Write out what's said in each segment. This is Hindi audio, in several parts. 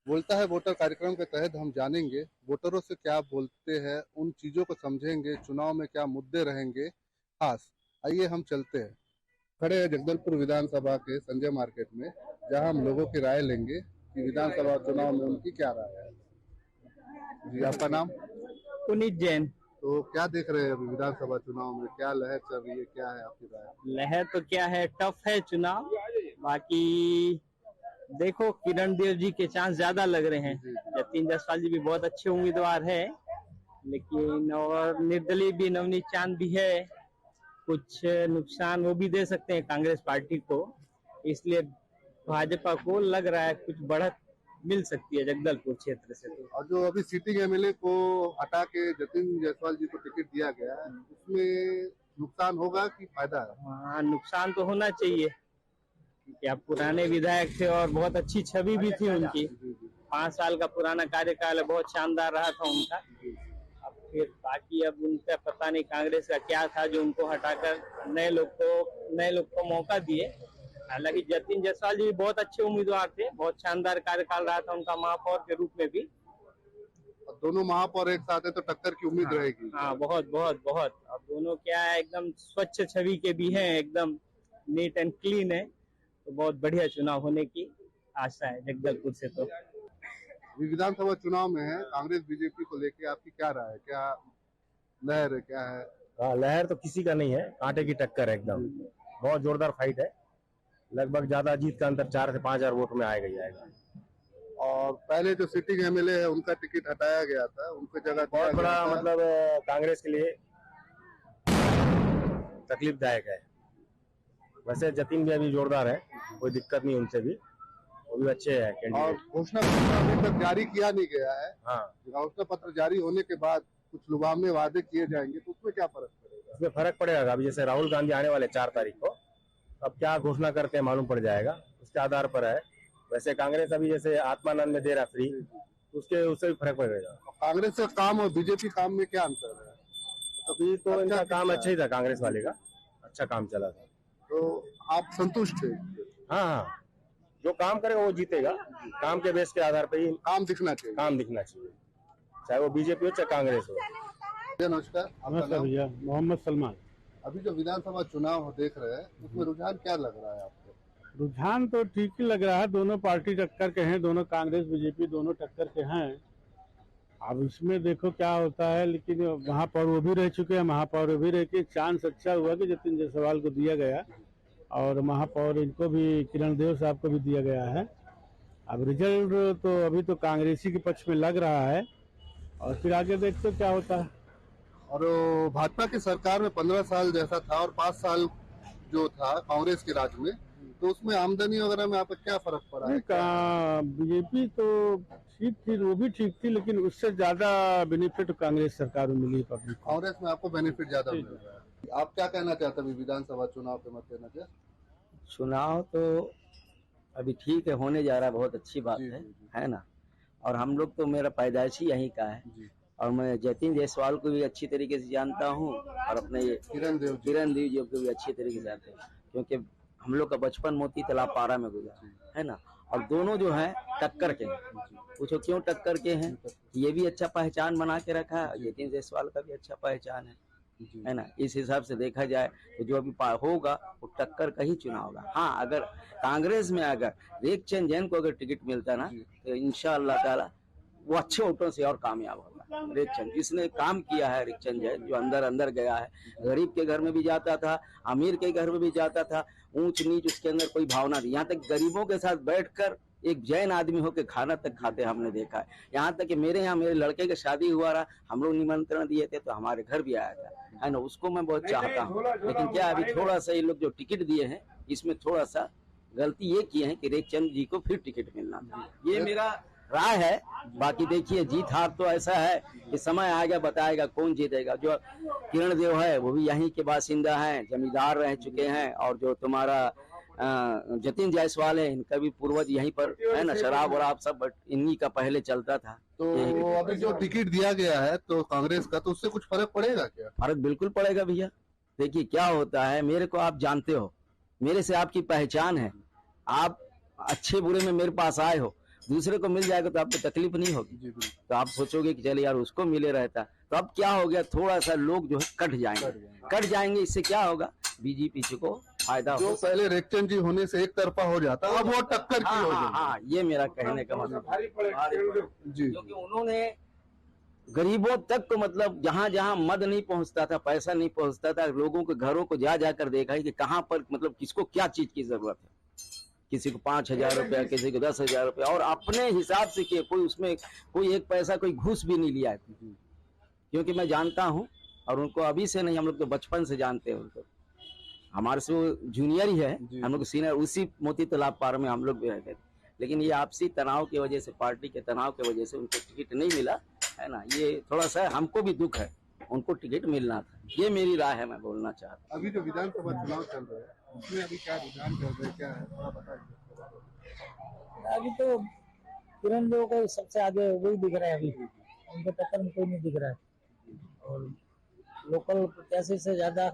बोलता है वोटर कार्यक्रम के तहत हम जानेंगे वोटरों से क्या बोलते हैं, उन चीजों को समझेंगे, चुनाव में क्या मुद्दे रहेंगे खास। आइए हम चलते हैं। खड़े हैं जगदलपुर विधानसभा के संजय मार्केट में, जहां हम लोगों की राय लेंगे कि विधानसभा चुनाव में उनकी क्या राय है। जी, आपका नाम? पुनीत जैन। तो क्या देख रहे हैं अभी विधानसभा चुनाव में, क्या लहर चल रही है, क्या है आपकी राय? लहर तो क्या है, टफ है चुनाव। बाकी देखो, किरण देव जी के चांस ज्यादा लग रहे हैं। जतिन जायसवाल जी भी बहुत अच्छे उम्मीदवार है, लेकिन और निर्दलीय भी नवनीत चांद भी है। कुछ नुकसान वो भी दे सकते हैं कांग्रेस पार्टी को, इसलिए भाजपा को लग रहा है कुछ बढ़त मिल सकती है जगदलपुर क्षेत्र से। तो और जो अभी सिटिंग एमएलए को हटा के जतिन जायसवाल जी को टिकट दिया गया है, उसमें नुकसान होगा कि फायदा है? हाँ, नुकसान तो होना चाहिए, क्योंकि आप पुराने विधायक थे और बहुत अच्छी छवि भी थी उनकी। 5 साल का पुराना कार्यकाल है, बहुत शानदार रहा था उनका। अब फिर बाकी अब उनका पता नहीं कांग्रेस का क्या था जो उनको हटाकर नए लोग को मौका दिए। हालांकि जतिन जायसवाल जी भी बहुत अच्छे उम्मीदवार थे, बहुत शानदार कार्यकाल रहा था उनका महापौर के रूप में भी। और दोनों महापौर एक साथ है तो टक्कर की उम्मीद रहेगी। हाँ, बहुत बहुत बहुत। अब दोनों क्या है, एकदम स्वच्छ छवि के भी हैं, एकदम नीट एंड क्लीन है, तो बहुत बढ़िया चुनाव होने की आशा है जगदलपुर से। तो विधानसभा चुनाव में है, कांग्रेस बीजेपी को लेके आपकी क्या राय है, क्या लहर है, क्या है? हाँ, लहर तो किसी का नहीं है, कांटे की टक्कर है एकदम। बहुत जोरदार फाइट है, लगभग ज्यादा जीत का अंतर 4 से 5 हजार वोट में आएगा ही आएगा। और पहले जो सिटिंग एमएलए है उनका टिकट हटाया गया था, उनकी जगह बहुत बड़ा मतलब कांग्रेस के लिए तकलीफदायक है। वैसे जतिन भी अभी जोरदार है, कोई दिक्कत नहीं उनसे भी, वो भी अच्छे है और कैंडिडेट। घोषणा पत्र अभी तक जारी किया नहीं गया है। हाँ, घोषणा पत्र जारी होने के बाद कुछ लुभावने वादे किए जाएंगे, तो उसमें क्या फर्क पड़ेगा? इसमें फर्क पड़ेगा। अभी जैसे राहुल गांधी आने वाले 4 तारीख को, अब क्या घोषणा करते हैं मालूम पड़ जाएगा, उसके आधार पर है। वैसे कांग्रेस अभी जैसे आत्मानंद में दे रहा फ्री, उसके उससे भी फर्क पड़ेगा। कांग्रेस का काम और बीजेपी काम में क्या अंतर है? अभी तो इनका काम अच्छा ही था, कांग्रेस वाले का अच्छा काम चला था। तो आप संतुष्ट थे? हाँ हाँ, जो काम करेगा वो जीतेगा, काम के बेस के आधार पर ही काम दिखना चाहिए। काम दिखना चाहिए, चाहे वो बीजेपी हो चाहे कांग्रेस हो। नमस्कार, नमस्कार भैया, मोहम्मद सलमान। अभी जो विधानसभा चुनाव देख रहे हैं, उसमें रुझान क्या लग रहा है आपको? रुझान तो ठीक ही लग रहा है, दोनों पार्टी टक्कर के हैं, दोनों कांग्रेस बीजेपी दोनों टक्कर के हैं। अब इसमें देखो क्या होता है, लेकिन महापौर वो भी रह चुके हैं, महापौर भी रह के चांस अच्छा हुआ कि जतिन जायसवाल को दिया गया, और महापौर इनको भी किरण देव साहब को भी दिया गया है। अब रिजल्ट तो अभी तो कांग्रेसी के पक्ष में लग रहा है, और फिर आगे देखते क्या होता है। और भाजपा की सरकार में 15 साल जैसा था और 5 साल जो था कांग्रेस के राज में, तो उसमें आमदनी वगैरह में आपको क्या फर्क पड़ा है? बीजेपी तो ठीक थी, वो भी ठीक थी, लेकिन उससे ज्यादा बेनिफिट कांग्रेस सरकार में मिली पब्लिक को। कांग्रेस में आपको बेनिफिट ज्यादा मिल रहा है। आप क्या कहना चाहते हैं विधानसभा चुनाव के मद्देनजर? चुनाव तो अभी ठीक है, होने जा रहा है, बहुत अच्छी बात जी, है, जी, जी। है ना। और हम लोग तो, मेरा पैदाइश ही यहीं का है, जी। और मैं जतिन जायसवाल को भी अच्छी तरीके से जानता हूँ, और अपने ये किरण देव जी को भी अच्छी तरीके से जानते हैं, क्योंकि हम लोग का बचपन मोती तालाब पारा में गुजरा है ना। और दोनों जो है टक्कर के हैं। पूछो क्यों टक्कर के हैं? ये भी अच्छा पहचान बना के रखा है, जतिन जायसवाल का भी अच्छा पहचान है ना। इस हिसाब से देखा जाए तो जो अभी होगा वो टक्कर का ही चुनाव होगा। हाँ, अगर कांग्रेस में अगर रेखचंद जैन को अगर टिकट मिलता ना, तो इंशाअल्लाह ताला वो अच्छे वोटों से और कामयाब होगा। रेखचंद जिसने काम किया है, रेखचंद जैन जो अंदर अंदर गया है, गरीब के घर में भी जाता था, अमीर के घर में भी जाता था, ऊंच नीच उसके अंदर कोई भावना नहीं। यहाँ तक गरीबों के साथ बैठकर एक जैन आदमी होकर खाना तक खाते हमने देखा है। यहाँ तक कि मेरे यहाँ मेरे लड़के की शादी हुआ रहा, हम लोग निमंत्रण दिए थे तो हमारे घर भी आया था, है ना। उसको मैं बहुत चाहता हूँ, लेकिन क्या अभी थोड़ा सा ये लोग जो टिकट दिए हैं, इसमें थोड़ा सा गलती ये किए हैं कि रेखचंद जी को फिर टिकट मिलना था। ये मेरा राय है। बाकी देखिए, जीत हार तो ऐसा है कि समय आएगा बताएगा कौन जीतेगा। जो किरण देव है वो भी यहीं के बासिंदा हैं, जमींदार रह चुके हैं, और जो तुम्हारा जतिन जायसवाल है, इनका भी पूर्वज यहीं पर है ना, शराब वराब सब इन्हीं का पहले चलता था। तो अभी जो टिकट दिया गया है तो कांग्रेस का, तो उससे कुछ फर्क पड़ेगा क्या? फर्क बिल्कुल पड़ेगा भैया। देखिए क्या होता है, मेरे को आप जानते हो, मेरे से आपकी पहचान है, आप अच्छे बुरे में मेरे पास आए हो, दूसरे को मिल जाएगा तो आपको तकलीफ नहीं होगी। जी बिल्कुल। तो आप सोचोगे कि चले यार उसको मिले रहता, तो अब क्या हो गया, थोड़ा सा लोग जो है कट जाएंगे। इससे क्या होगा, बीजेपी को फायदा जो हो। पहले रेक्चन जी होने से एक तरफा हो जाता, अब वो टक्कर की हो जाएगी। हाँ, ये मेरा कहने का मतलब है। जी क्योंकि उन्होंने गरीबों तक को मतलब जहाँ जहाँ मद नहीं पहुँचता था, पैसा नहीं पहुँचता था, लोगों के घरों को जा जाकर देखा है कि कहाँ पर मतलब किसको क्या चीज की जरूरत है। किसी को 5,000 रुपया, किसी को 10,000 रुपया, और अपने हिसाब से किए, कोई उसमें कोई एक पैसा कोई घूस भी नहीं लिया है। क्योंकि मैं जानता हूँ, और उनको अभी से नहीं, हम लोग तो बचपन से जानते हैं उनको, हमारे से वो जूनियर ही है, हम लोग सीनियर, उसी मोती तालाब पार में हम लोग भी रहते थे। लेकिन ये आपसी तनाव की वजह से, पार्टी के तनाव की वजह से उनको टिकट नहीं मिला है ना। ये थोड़ा सा हमको भी दुख है, उनको टिकट मिलना था। ये मेरी राय है, मैं बोलना चाहता हूँ। अभी जो विधानसभा चुनाव चल रहा है उसमें अभी क्या रुझान चल रहा है, क्या है थोड़ा बताइए। अभी तो किरण देव को सबसे आगे वही दिख रहा है, अभी उनके टक्कर में कोई नहीं दिख रहा है। और लोकल प्रत्याशी से ज्यादा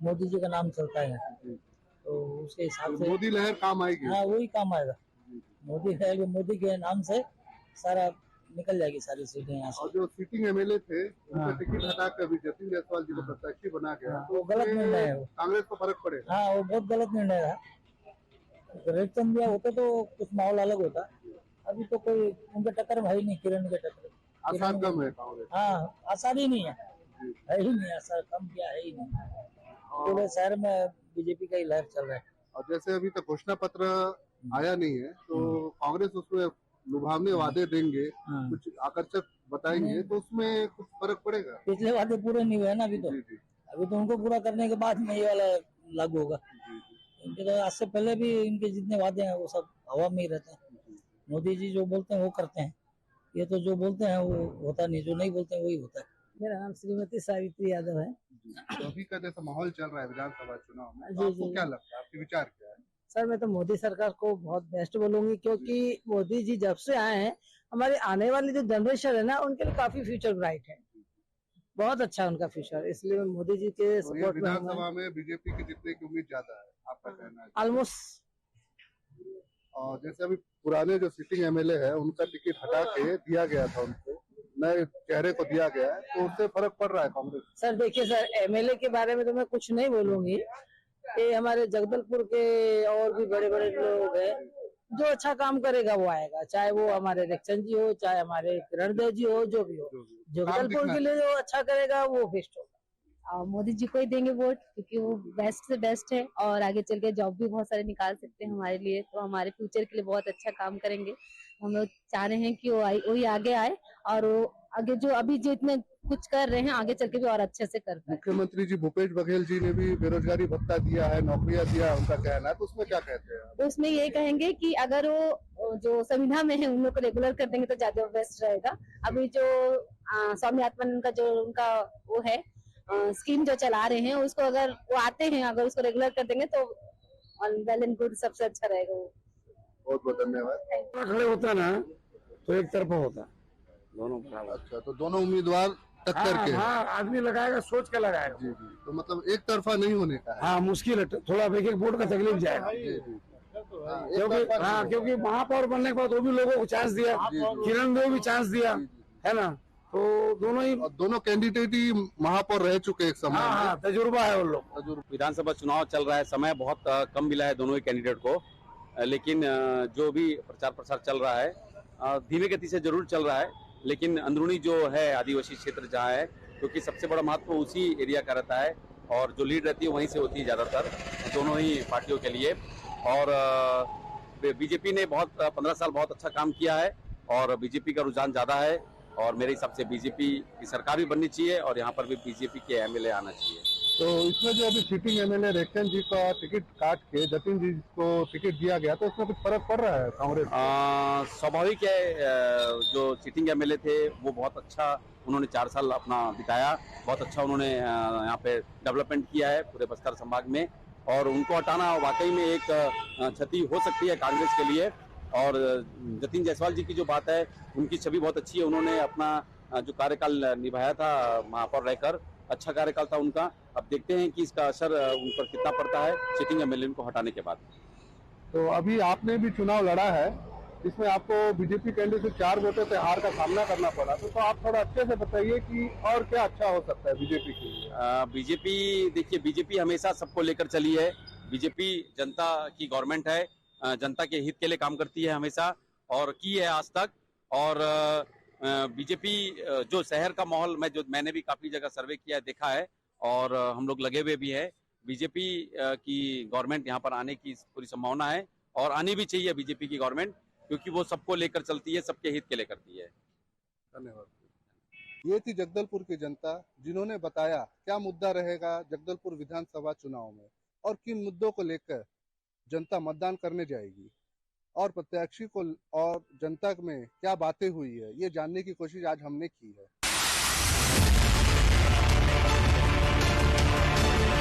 मोदी जी का नाम चलता है, तो उसके हिसाब से मोदी लहर काम आएगी। हाँ वही काम आएगा। मोदी के नाम से सारा निकल जाएगी, सारी सीटें यहाँ से। और जो सीटिंग एमएलए थे उनका टिकट हटाकर अभी जतिन जायसवाल जी को प्रत्याशी बना गया, वो गलत निर्णय है। कांग्रेस को फर्क पड़ेगा। हाँ वो बहुत गलत निर्णय रहा। रेखचंद दिया होता तो कुछ माहौल अलग होता। अभी तो कोई उनके टक्कर में है ही नहीं, किरण के टक्कर आसार कम है कांग्रेस। हाँ आसार ही नहीं है ही नहीं, आसार कम क्या है ही नहीं। पूरे शहर में बीजेपी का ही लहर चल रहा है। और जैसे अभी तक घोषणा पत्र आया नहीं है, तो कांग्रेस उसमें लुभावने वादे देंगे, कुछ आकर्षक बताएंगे, तो उसमें कुछ फर्क पड़ेगा। पिछले वादे पूरे नहीं हुए ना अभी तो। अभी तो उनको पूरा करने के बाद में ये वाला लागू होगा। इनके तो आज से पहले भी इनके जितने वादे हैं वो सब हवा में ही रहते हैं। मोदी जी जो बोलते हैं वो करते हैं, ये तो जो बोलते हैं वो होता नहीं, जो नहीं बोलते हैं वही होता है। मेरा नाम श्रीमती सावित्री यादव है। तो अभी का जैसा माहौल चल रहा है विधानसभा चुनाव में, जी, तो आपको जी। क्या लगता है, आपके विचार क्या है? सर मैं तो मोदी सरकार को बहुत बेस्ट बोलूंगी, क्योंकि मोदी जी जब से आए हैं हमारे आने वाली जो जनरेशन है ना उनके लिए काफी फ्यूचर ब्राइट है, बहुत अच्छा है उनका फ्यूचर। इसलिए मोदी जी के तो ये सपोर्ट में विधानसभा में बीजेपी की जीतने की उम्मीद ज्यादा है, आपका कहना है? ऑलमोस्ट। और जैसे अभी पुराने जो सिटिंग एमएलए है उनका टिकट हटा के दिया गया था, उनको नए चेहरे को दिया गया है, तो उससे फर्क पड़ रहा है कांग्रेस। सर देखिए सर, एमएलए के बारे में तो मैं कुछ नहीं बोलूंगी। ये हमारे जगदलपुर के और भी बड़े बड़े लोग हैं, जो अच्छा काम करेगा वो आएगा, चाहे वो हमारे रेखचंद जी हो, चाहे हमारे किरण देव जी हो, जो भी हो। जगदलपुर के लिए जो अच्छा करेगा वो बेस्ट होगा। मोदी जी को ही देंगे वोट, क्योंकि वो बेस्ट से बेस्ट है और आगे चल के जॉब भी बहुत सारे निकाल सकते हैं हमारे लिए, तो हमारे फ्यूचर के लिए बहुत अच्छा काम करेंगे। हम लोग चाह रहे हैं कि वही आगे आए, और वो आगे जो अभी जो इतने कुछ कर रहे हैं आगे चल के भी और अच्छे से कर पाए। मुख्यमंत्री जी भूपेश बघेल जी ने भी बेरोजगारी भत्ता दिया है, नौकरियां दिया है, उनका कहना है, तो उसमें क्या कहते हैं? तो उसमें ये कहेंगे कि अगर वो जो संविधा में है उन लोग को रेगुलर कर देंगे तो ज्यादा बेस्ट रहेगा। अभी जो स्वामी आत्मानंद का जो उनका वो है स्कीम जो चला रहे हैं, उसको अगर वो आते हैं, अगर उसको रेगुलर कर देंगे तो वेल एंड गुड, सबसे अच्छा रहेगा वो। बहुत बहुत धन्यवाद। खड़े होता ना तो एक तरफा होता, दोनों बराबर। अच्छा, तो दोनों उम्मीदवार टक्कर के हैं। हाँ आदमी लगाएगा, सोच के लगाएगा। जी जी, तो मतलब एक तरफा नहीं होने का है। हाँ मुश्किल है, थोड़ा एक एक वोट का तकलीफ जाएगा। जी जी, हाँ, एक क्योंकि तरफा नहीं होगा। क्योंकि महापौर बनने के बाद वो भी लोगों को चांस दिया, किरण देव भी चांस दिया, है ना, तो दोनों ही। और दोनों कैंडिडेट ही महापौर रह चुके एक समय में। हाँ तजुर्बा है उन लोग। विधानसभा चुनाव चल रहा है, समय बहुत कम मिला है दोनों ही कैंडिडेट को, लेकिन जो भी प्रचार प्रसार चल रहा है धीमे गति से जरूर चल रहा है, लेकिन अंदरूनी जो है आदिवासी क्षेत्र जहाँ है, क्योंकि सबसे बड़ा महत्व उसी एरिया का रहता है और जो लीड रहती है वहीं से होती है ज़्यादातर दोनों ही पार्टियों के लिए। और बीजेपी ने 15 साल बहुत अच्छा काम किया है और बीजेपी का रुझान ज़्यादा है, और मेरे हिसाब से बीजेपी की सरकार भी बननी चाहिए और यहाँ पर भी बीजेपी के एमएलए आना चाहिए। तो इसमें जो अभी सिटिंग एमएलए रेखचंद जी का टिकट काट के जतिन जी को टिकट दिया गया, तो उसमें कुछ फर्क पड़ रहा है कांग्रेस? स्वाभाविक है, जो सिटिंग एमएलए थे वो बहुत अच्छा उन्होंने 4 साल अपना बिताया, बहुत अच्छा उन्होंने यहाँ पे डेवलपमेंट किया है पूरे बस्तर संभाग में, और उनको हटाना वाकई में एक क्षति हो सकती है कांग्रेस के लिए। और जतिन जायसवाल जी की जो बात है, उनकी छवि बहुत अच्छी है, उन्होंने अपना जो कार्यकाल निभाया था महापौर रहकर, अच्छा कार्यकाल था उनका। अब देखते हैं कि इसका असर उन पर कितना पड़ता है सिटिंग एमएलए को हटाने के बाद। तो अभी आपने भी चुनाव लड़ा है, इसमें आपको बीजेपी कैंडिडेट से 4 वोटों से हार का सामना करना पड़ा, तो आप थोड़ा अच्छे से बताइए कि और क्या अच्छा हो सकता है बीजेपी के लिए। बीजेपी, देखिए बीजेपी हमेशा सबको लेकर चली है। बीजेपी जनता की गवर्नमेंट है, जनता के हित के लिए काम करती है हमेशा और की है आज तक। और बीजेपी जो शहर का माहौल मैंने भी काफी जगह सर्वे किया है, देखा है और हम लोग लगे हुए भी है। बीजेपी की गवर्नमेंट यहाँ पर आने की पूरी संभावना है और आनी भी चाहिए बीजेपी की गवर्नमेंट, क्योंकि वो सबको लेकर चलती है, सबके हित के लिए करती है। धन्यवाद। ये थी जगदलपुर की जनता, जिन्होंने बताया क्या मुद्दा रहेगा जगदलपुर विधानसभा चुनाव में और किन मुद्दों को लेकर जनता मतदान करने जाएगी और प्रत्याशी को और जनता में क्या बातें हुई है, ये जानने की कोशिश आज हमने की है।